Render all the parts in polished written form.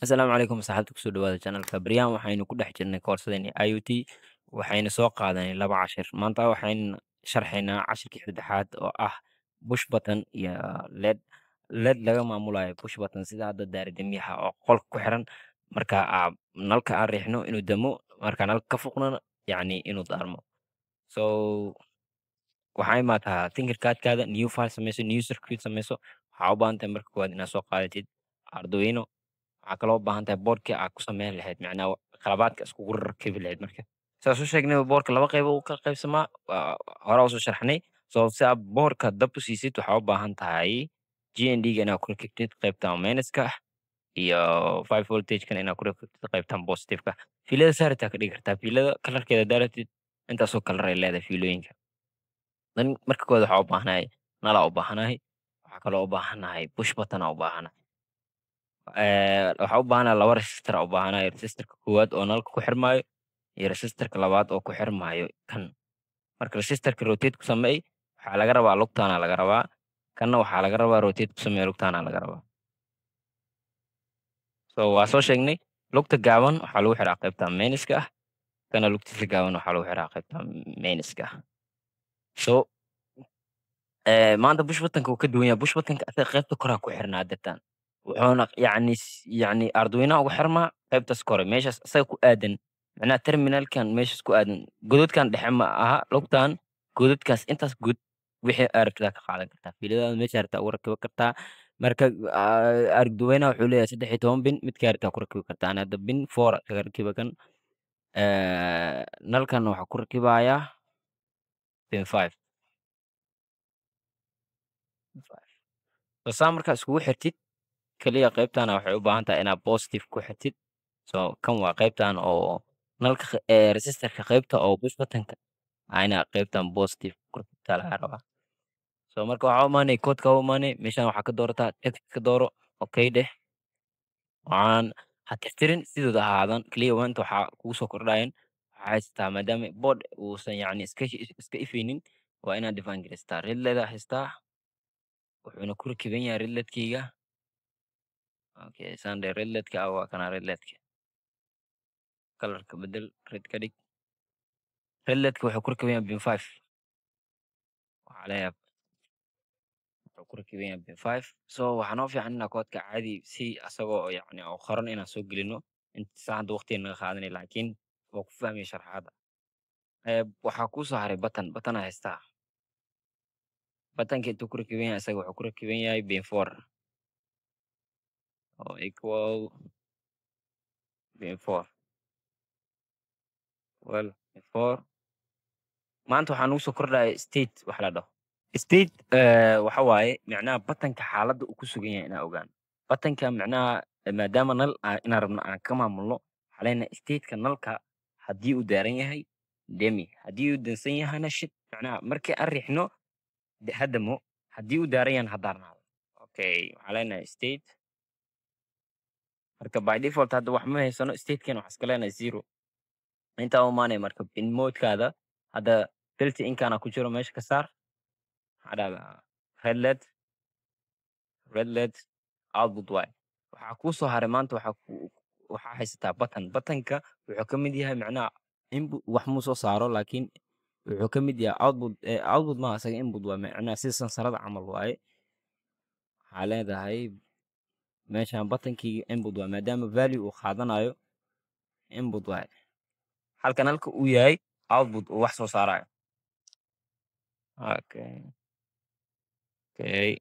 Asalaamu calaykum asxaabta kusoo dhawaada channelka Brian waxaynu ku dhex jirnay koorsadeenii IoT waxayna soo qaadanay laba cashir maanta waxaynu sharxaynaa cashirkii saddexaad oo ah push button iyo led laga maamulayo push button sida hadda daaridamiyaha oo qolka ku xiran marka nalka aan riixno inuu damo marka nalka ka fuqnana yacni inuu daarmo so waxaa imaataa tinkercadkaada new file samayso new circuit samayso waxaa u baahan tahay marka koowaad inaad soo qaadatid arduino waxaa kaloo u baahan tahay boardkii aad ku samayn lahayd macnaha qalabaadka iskugu rakibi lahayd marka sidaas u sheegnay boorka laba qayb u kala qaybsamaa hore usoo sharxnay so si aad boorka dab u siisid waxaa u baahan tahay GND-ga inaad ku rakibtid qaybtan minuska ah iyo 5 voltage-kan inaad ku rakibtid qaybtan positive-ka fiilada saaritaa ka dhigi kartaa fiilada kalarkeeda daaratid intaasoo kalar ay leedahay fiilooyinka dan marka koowaad waxaa u baahanahay nalaa u baahanahay waxaa kaloo u baahanahay push button aa u baahanahay waxaa u baahanahay laba resistor aa u baahanahay resistorka koowaad oo nalka ku xirmaayo iyo resistorka labaad oo ku xirmaayo kan marka resistorka rotate ku sameey waxaa laga rabaa lugtaana laga rabaa kanna waxaa laga rabaa rotate ku sameey lugtaana laga rabaa so waa soo sheegnay lugta gaaban waxaa lagu xiraa qaybta minuska ah kana lugtiisa gaaban waxaa lagu xiraa qaybta minuska ah so maanta bush buttonka wuu ka duwan yahay bush buttonka asaga qaybta koraa ku xirnaa dartaan wuxuuna yacni arduino ugu xirmaa qaybtaas kore meeshaas asaga ku aadan macnaha terminalkan meeshaas ku aadan godadkan dhexe ma aha lugtan godadkaas intaas god wixii aad rabtaa ka qaadan kartaa fiiladaada meesha rabtaa ugu rakibi kartaa marka arduinaha wuxuu leeyahay 13 bin midkaa rabtaa ku rakibi kartaa ana hadda bin 4 kaga rakiba kan nalkan waxaa ku rakibayaa bin 5 so saa markaa iskugu xirtid kaliya qaybtana waxay u baahan tahay inaad positive ku xirtid so kan waa qaybtan oo nalka resistorka qaybta oo push buttonka ayna qaybtan positive ku rakibtaa laga rabaa so marka waxaa u imaanay koodka u imaanay meeshan waxaa ka doorataa text ka dooro okay dheh waxaan ha tirtirin sidooda ahaadan kaliya maanta waxaa kugu soo kordhayan waxaa haysataa maadaama board uusan yacni iska ifaynin waa inaad define garaystaa redleda haystaa wuxuuna ku rakiban yahay redledkayga okay sunday redledka ah waa kana redledka kalarka bedel red ka dhig redledka wuxuu ku rakiban yahay bin 5 waxaa leeyahay wuxuu ku rakiban yahay bin 5 so waxaa noo fiican inaa koodka caadi si asagoo yacni oo qoran inaan soo gelino inta saacadda waqtiga naga qaadanay laakiin waa ku fahmaya sharaxaadda waxaa kuu soo haray button aa haystaa buttonka intuu ku rakiban yahay isaga wuxuu ku rakiban yahay bin 4 oo equal bin 4 well bin 4 maanta waxaa nugu soo kordhaya state wax la dhaho state waxa waaye macnaha buttonka xaaladda uu ku sugan yahay inaan ogaano buttonka macnaha maadaama nal inaan rabno aan ka maamulno waxaa leenahay stateka nalka haddii uu daaran yahay demi haddii uu dansan yahana shit macnaha markii aan riixno haddamo haddii uu daaran yahana ha daarnaado okay waxaa leenahay state marka by default hadda wax ma haysano statekeena waxaa iska leenahay 0 intaa u imaanaya marka bin modekaada hadda filti inkaana ku jiro meesha ka saar maxaa dhahdaa redled output y waxaa kuu soo haray maanta waxaa haysataa buttonka wuxuu ka mid yahay macnaha input wax muu soo saaro laakiin wuxuu ka mid yahay output ma asaga input waa macnaha sida sansarada camal waaye waxaa leedahay meeshan buttonkii input waa maadaama value uu qaadanayo input waaye halkan halka uu yahay output uu wax soo saarayo okay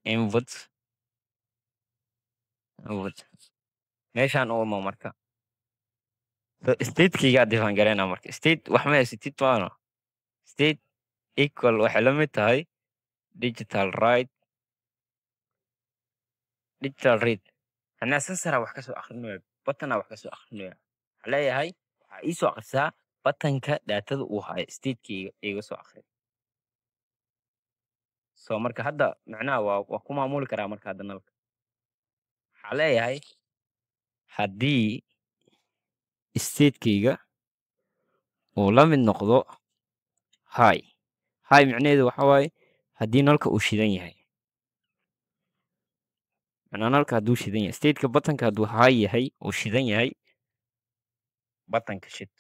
input meeshan u imo marka so statekeygaa define gareyna marka state wax ma haysatid maano state equal waxay la mid tahay digital read macnaha sensora wax kasoo akrinaya buttona wax kasoo akrinaya waxaa leeyahay waxaa ii soo akrisaa buttonka daatada uu hayo statekeyga iga soo akri so marka hadda macnaha waa ku maamuli karaa marka hadda nalka waxaa leeyahay haddii statekeyga uu la mid noqdo high micnaheedu waxa waaye haddii nalka uu shidan yahay macnaa nalka hadduu shidan yahay stateka buttonka hadduu high yahay uu shidan yahay buttonka shid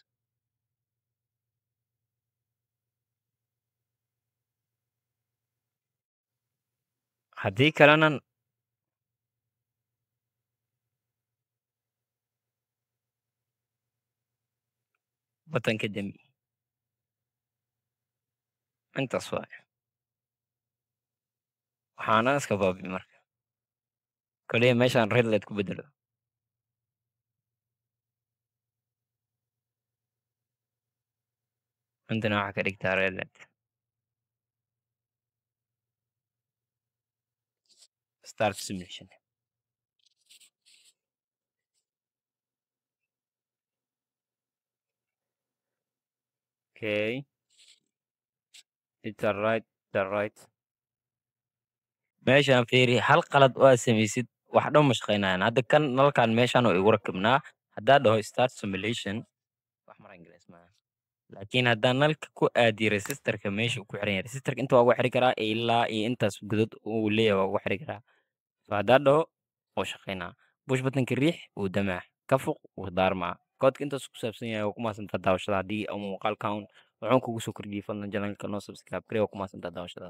haddii kalena buttonka demi intaas waaye waxaana iska baabi marka kaliya meeshaan red light ku bedelo intana waxaa ka dhigtaa red light start simulation okay it's a right meeshaan fiiri hal qalad oo aad samaysid wax dhan ma shaqaynayaan hadda kan nalkan meeshaan oo igu rakibnaa haddaa dhaho start simulation wax mara ingiliis maaha laakiin haddaan nalka ku aadiyo resistorka meesha uu ku xiran yahay resistorka inta waa ugu xiri karaa ilaa iyo intaas godod uu leeyahay waa ugu xiri karaa so haddaa dhaho wuu shaqaynaa push buttonka riix wuu damaa ka foq wuu daarmaa koodka intaas ku saabsan yahay waa ku mahadsantaa daawashada haddii ama muuqaalkan wuxuun kugu soo kordhiyey fadlan janalka noo subscribe garee waa ku mahadsantaa daawashada